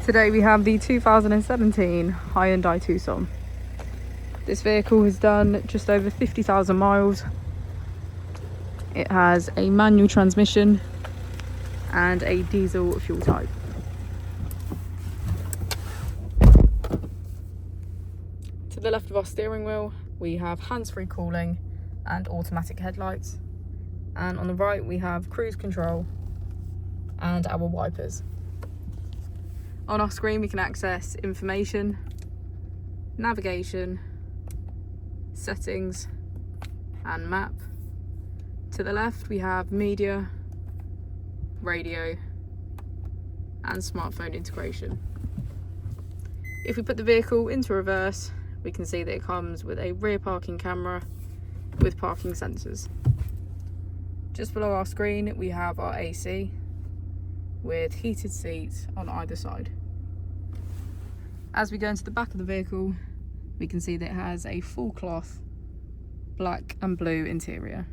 Today we have the 2017 Hyundai Tucson. This vehicle has done just over 50,000 miles. It has a manual transmission and a diesel fuel type. To the left of our steering wheel, we have hands-free cooling and automatic headlights. And on the right, we have cruise control and our wipers. On our screen, we can access information, navigation, settings, and map. To the left, we have media, radio, and smartphone integration. If we put the vehicle into reverse, we can see that it comes with a rear parking camera with parking sensors. Just below our screen, we have our AC with heated seats on either side. As we go into the back of the vehicle, we can see that it has a full cloth black and blue interior.